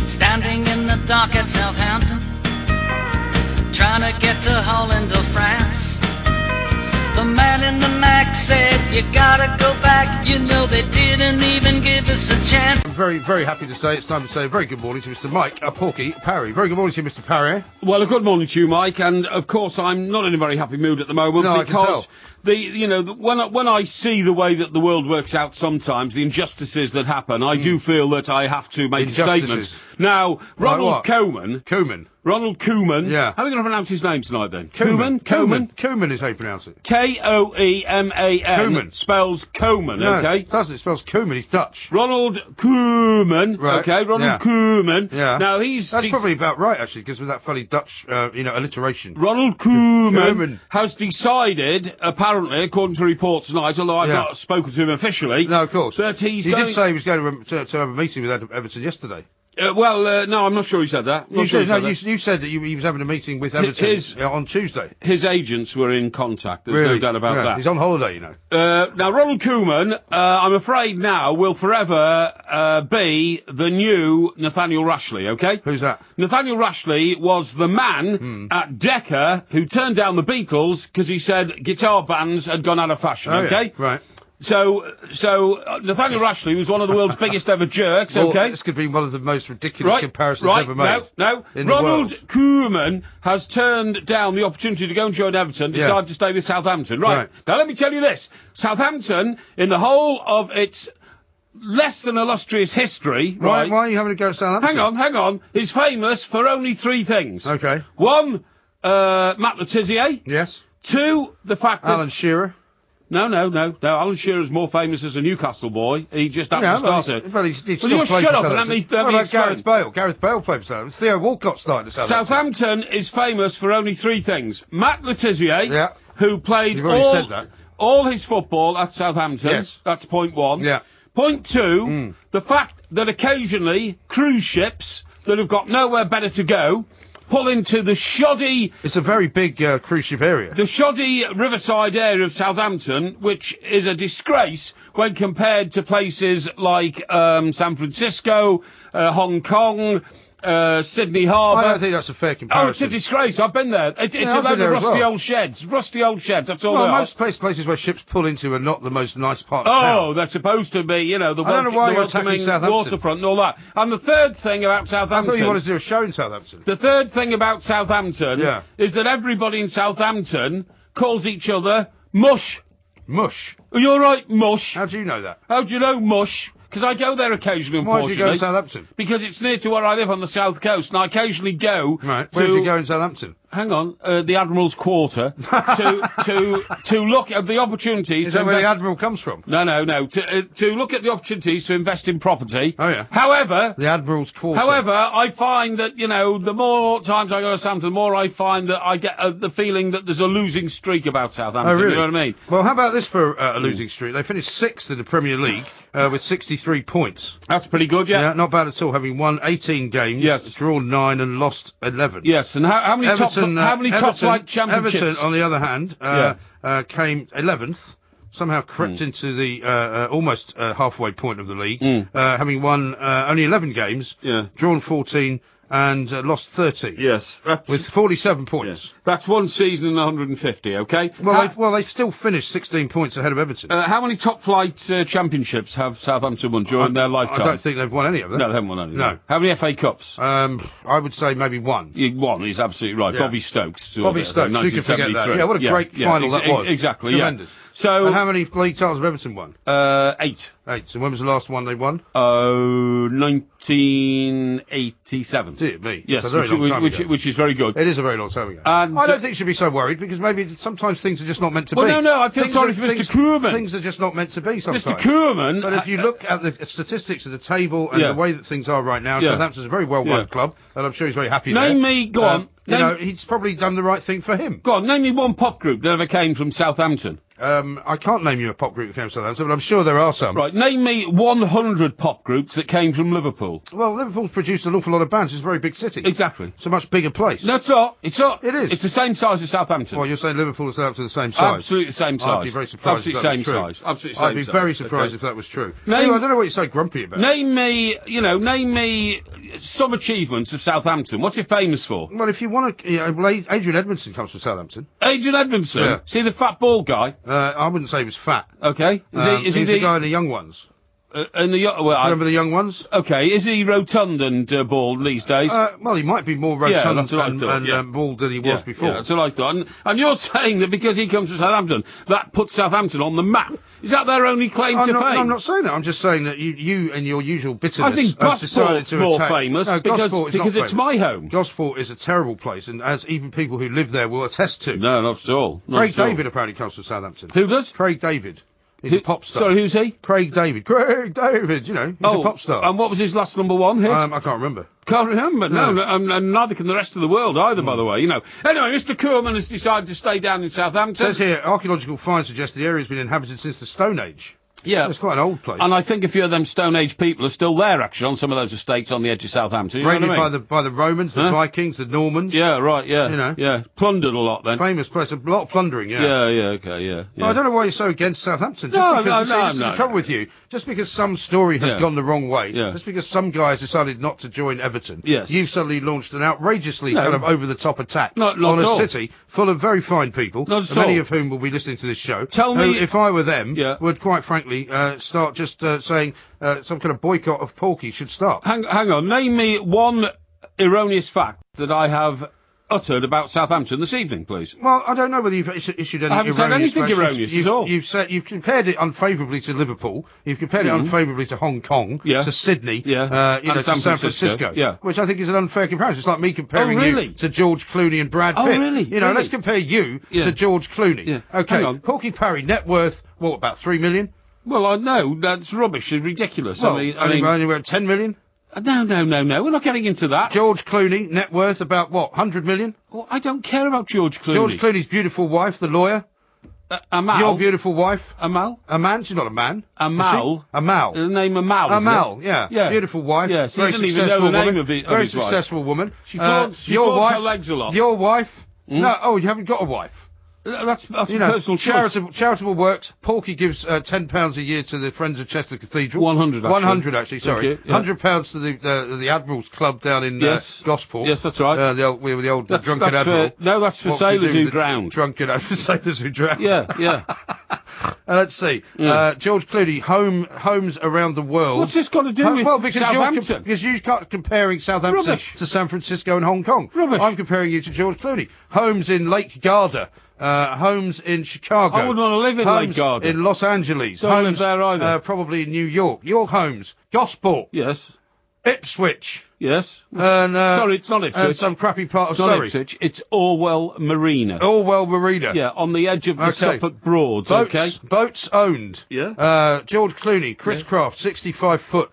Standing in the dock at Southampton, trying to get to Holland or France. The man in the Mac said, you gotta go back. You know they didn't even give us a chance. I'm very, very happy to say it's time to say a very good morning to Mr. Mike Porky Parry. Very good morning to you, Mr. Parry. Well, a good morning to you, Mike, and of course I'm not in a very happy mood at the moment because when I see the way that the world works out sometimes, the injustices that happen, I do feel that I have to make a statement. Now, Ronald Koeman. Ronald Koeman. Yeah. How are we going to pronounce his name tonight then? Koeman is how you pronounce it. Koeman. Koeman. Spells Koeman, no, okay? It doesn't. It spells Koeman. He's Dutch. Ronald Koeman. Right. Okay, Ronald Koeman. Yeah. Now That's probably about right, actually, because with that funny Dutch, alliteration. Ronald Koeman has decided, apparently, according to reports tonight, although I've not spoken to him officially. No, of course. That he did say he was going to have a meeting with Everton yesterday. No, I'm not sure he said that. You said that he was having a meeting with Everton on Tuesday. His agents were in contact. There's no doubt about that. He's on holiday, you know. Now, Ronald Koeman, I'm afraid now, will forever be the new Nathaniel Rashley, okay? Who's that? Nathaniel Rashley was the man at Decca who turned down the Beatles because he said guitar bands had gone out of fashion, okay? Yeah, right. So Nathaniel Rashley was one of the world's biggest ever jerks, okay? This could be one of the most ridiculous comparisons ever made. No. Ronald Koeman has turned down the opportunity to go and join Everton, decided to stay with Southampton. Right. Now let me tell you this. Southampton, in the whole of its less than illustrious history, Why are you having to go to Southampton? Hang on, is famous for only three things. Okay. One, Matt Le Tissier. Yes. Two, the fact that... Alan Shearer. No. Alan Shearer's more famous as a Newcastle boy. He just actually started. Well, he still played shut for up and let me Gareth Bale? Gareth Bale played for Southampton. Theo Walcott started at Southampton. Southampton is famous for only three things. Matt Le Tissier, who played all his football at Southampton. Yes. That's point one. Yeah. Point two, the fact that occasionally cruise ships that have got nowhere better to go pull into the shoddy... It's a very big cruise ship area. The shoddy riverside area of Southampton, which is a disgrace when compared to places like San Francisco, Hong Kong, Sydney Harbour. I don't think that's a fair comparison. Oh, it's a disgrace. I've been there. It's a load of rusty old sheds. Rusty old sheds, that's all they are. Most places where ships pull into are not the most nice part of town. Oh, they're supposed to be, the welcoming waterfront and all that. And the third thing about Southampton... I thought you wanted to do a show in Southampton. The third thing about Southampton is that everybody in Southampton calls each other Mush. Mush? Are you all right, Mush? How do you know that? How do you know Mush? Because I go there occasionally, unfortunately. Why do you go to Southampton? Because it's near to where I live on the south coast, and I occasionally go Where do you go in Southampton? Hang on, the Admiral's Quarter, to look at the opportunities... Is that where the Admiral comes from? No. To look at the opportunities to invest in property. Oh, yeah. However... The Admiral's Quarter. However, I find that, the more times I go to Southampton, the more I find that I get the feeling that there's a losing streak about Southampton. Oh, really? You know what I mean? Well, how about this for a losing streak? They finished 6th in the Premier League with 63 points. That's pretty good, yeah. Yeah, not bad at all, having won 18 games, drawn 9 and lost 11. Yes, and how many top flight championships? Everton, on the other hand, came 11th. Somehow crept into the almost halfway point of the league, having won only 11 games, drawn 14 and lost 30. Yes, with 47 points. Yes. That's one season in 150. Okay. Well, they still finished 16 points ahead of Everton. How many top flight championships have Southampton won during their lifetime? I don't think they've won any of them. No, they haven't won any. No. How many FA Cups? I would say maybe one. One is absolutely right. Yeah. Bobby Stokes. Bobby Stokes. Who can forget that? Yeah, what a great final that was. Exactly. Tremendous. Yeah. So, and how many league titles have Everton won? 8. 8. So when was the last one they won? 1987. Dear me. Yes, which is very good. It is a very long time ago. And I don't think you should be so worried, because maybe sometimes things are just not meant to be. Well, no, I feel sorry for Mr. Koeman. Things are just not meant to be sometimes. Mr. Koeman... But if you look at the statistics of the table and the way that things are right now, Southampton's a very well-run club, and I'm sure he's very happy there. Name me, go on. He's probably done the right thing for him. Go on, name me one pop group that ever came from Southampton. I can't name you a pop group that came from Southampton, but I'm sure there are some. Right, name me 100 pop groups that came from Liverpool. Well, Liverpool's produced an awful lot of bands. It's a very big city. Exactly. It's a much bigger place. No, it's not. It's not. It is. It's the same size as Southampton. Well, you're saying Liverpool and Southampton are the same size? Absolutely the same size. I'd be very surprised if that was true. Absolutely same size. I'd be very surprised if that was true. Anyway, I don't know what you're so grumpy about. Name me some achievements of Southampton. What's it famous for? Well, if you want to, Adrian Edmondson comes from Southampton. Adrian Edmondson? Yeah. Is he the fat bald guy? I wouldn't say he was fat. Okay. Is he the guy in the Young Ones? Remember the Young Ones? Okay, is he rotund and bald these days? Well, he might be more rotund and bald than he was before. Yeah, that's what I thought. And you're saying that because he comes from Southampton, that puts Southampton on the map. Is that their only claim to fame? I'm not saying that. I'm just saying that you and your usual bitterness I think have decided Gosport's to more attack. famous because it's my home. Gosport is a terrible place, and as even people who live there will attest to. No, not at all. Craig David apparently comes from Southampton. Who does? Craig David. He's a pop star. Sorry, who's he? Craig David, you know, he's a pop star. And what was his last number one hit? I can't remember. Can't remember, no, and neither can the rest of the world either, by the way, you know. Anyway, Mr. Koeman has decided to stay down in Southampton. It says here, archaeological finds suggest the area has been inhabited since the Stone Age. Yeah. It's quite an old place. And I think a few of them Stone Age people are still there, actually, on some of those estates on the edge of Southampton. You know what I mean? by the Romans, the Vikings, the Normans. Yeah, right, yeah. You know. Yeah. Plundered a lot then. Famous place, a lot of plundering, yeah. Yeah. Well, I don't know why you're so against Southampton. No, this is the trouble with you. Just because some story has gone the wrong way, just because some guys decided not to join Everton, you've suddenly launched an outrageously kind of over-the-top attack on a city full of very fine people, many of whom will be listening to this show. Tell me, if I were them, would quite frankly start just saying some kind of boycott of Porky should start. Hang on, name me one erroneous fact that I have uttered about Southampton this evening, please. Well, I don't know whether you've issued any erroneous facts. I haven't said anything erroneous at all. You've compared it unfavourably to Liverpool. You've compared it unfavourably to Hong Kong, to Sydney, to San Francisco, which I think is an unfair comparison. It's like me comparing you to George Clooney and Brad Pitt. Oh, really? You know, let's compare you to George Clooney. Yeah. Okay, Hang on. Porky Parry, net worth, about 3 million? Well, I know, that's rubbish and ridiculous. Well, I mean, only about 10 million? No, we're not getting into that. George Clooney, net worth about, 100 million? Well, I don't care about George Clooney. George Clooney's beautiful wife, the lawyer. Amal. Your beautiful wife. Amal? A man? She's not a man. Amal? Amal. The name Amal, Amal, yeah. Beautiful wife. Yeah, so very successful woman. Very successful woman. She flaunts her legs a lot. Your wife? No, you haven't got a wife. That's personal charitable works. Porky gives £10 a year to the Friends of Chester Cathedral. 100, actually. 100, actually. Sorry, £100 to the Admiral's Club down in Gosport. Yes, that's right. The old drunken admiral. That's for sailors who drowned. Drunken sailors who drowned. Yeah. Let's see. George Clooney, homes around the world. What's this got to do with Southampton? Because you're comparing Southampton to San Francisco and Hong Kong. Rubbish. I'm comparing you to George Clooney. Homes in Lake Garda. Homes in Chicago. I wouldn't want to live in Lake Garda. In Los Angeles. Don't live there either. Probably in New York. Your homes. Gosport. Yes. Ipswich. Yes. And, sorry, it's not Ipswich. And some crappy part of Surrey. Ipswich. It's Orwell Marina. Orwell Marina. Yeah, on the edge of the Suffolk Broads. Boats owned. Yeah. George Clooney, Chris Craft, 65-foot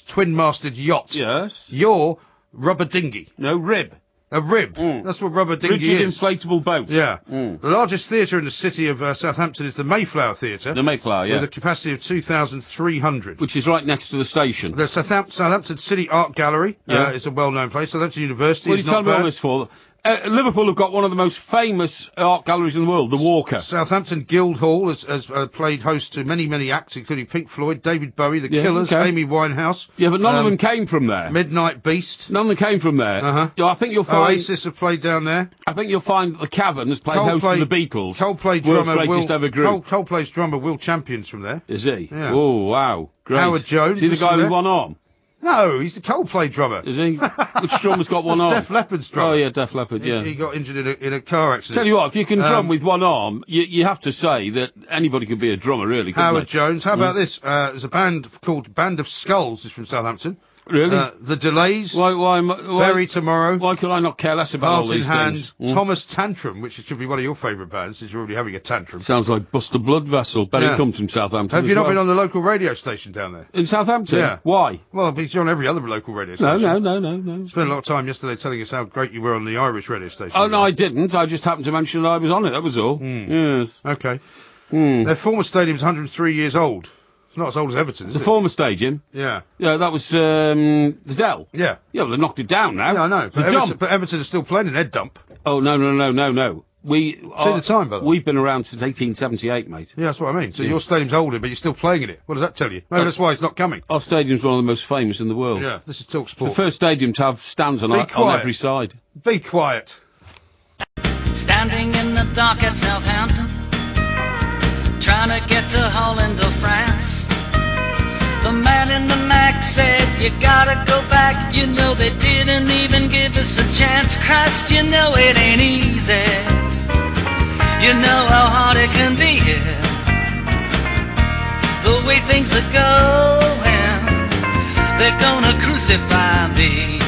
twin-masted yacht. Yes. Your rubber dinghy. No, rib. A rib. That's what rubber dinghy Rigid is. inflatable boat. Yeah. The largest theatre in the city of Southampton is the Mayflower Theatre. The Mayflower, yeah. With a capacity of 2,300. Which is right next to the station. The Southampton City Art Gallery is a well-known place. Southampton University is not bad. What are you telling me all this for? Liverpool have got one of the most famous art galleries in the world, the Walker. Southampton Guildhall has played host to many, many acts, including Pink Floyd, David Bowie, The Killers, Amy Winehouse. Yeah, but none of them came from there. Midnight Beast. None of them came from there. Yeah, I think you'll find... Oasis have played down there. I think you'll find the Cavern has played host to the Beatles. Coldplay's drummer Will Champion's from there. Is he? Yeah. Oh, wow. Great. Howard Jones. Is he the guy with one arm? No, he's the Coldplay drummer. Is he? Which drummer's got one arm? Def Leppard's drummer. Oh, yeah, Def Leppard, yeah. He got injured in a car accident. Tell you what, if you can drum with one arm, you have to say that anybody could be a drummer, really, couldn't Howard Jones. How about this? There's a band called Band of Skulls, is from Southampton. Really? The Delays. Why, Bury Tomorrow. Why could I not care less about all these things? Thomas Tantrum, which should be one of your favourite bands, since you're already having a tantrum. Sounds like Buster Blood Vessel. Bet he comes from Southampton. Have you not been on the local radio station down there? In Southampton? Yeah. Why? Well, because you're on every other local radio station. No. Spent a lot of time yesterday telling us how great you were on the Irish radio station. Oh, no, I didn't. I just happened to mention that I was on it, that was all. Yes. Okay. Their former stadium's 103 years old. It's not as old as Everton, is it? The former stadium? Yeah. Yeah, that was the Dell. Yeah. Yeah, well, they knocked it down now. Yeah, I know. But Everton are still playing in Ed Dump. Oh, no. the time, brother. We've been around since 1878, mate. Yeah, that's what I mean. So your stadium's older, but you're still playing in it. What does that tell you? Maybe that's why it's not coming. Our stadium's one of the most famous in the world. Yeah, this is talkSPORT. It's the first stadium to have stands on every side. Be quiet. Standing in the dark at Southampton, trying to get to Holland or France. The man in the Mac said, you gotta go back. You know they didn't even give us a chance. Christ, you know it ain't easy. You know how hard it can be here. The way things are going, they're gonna crucify me.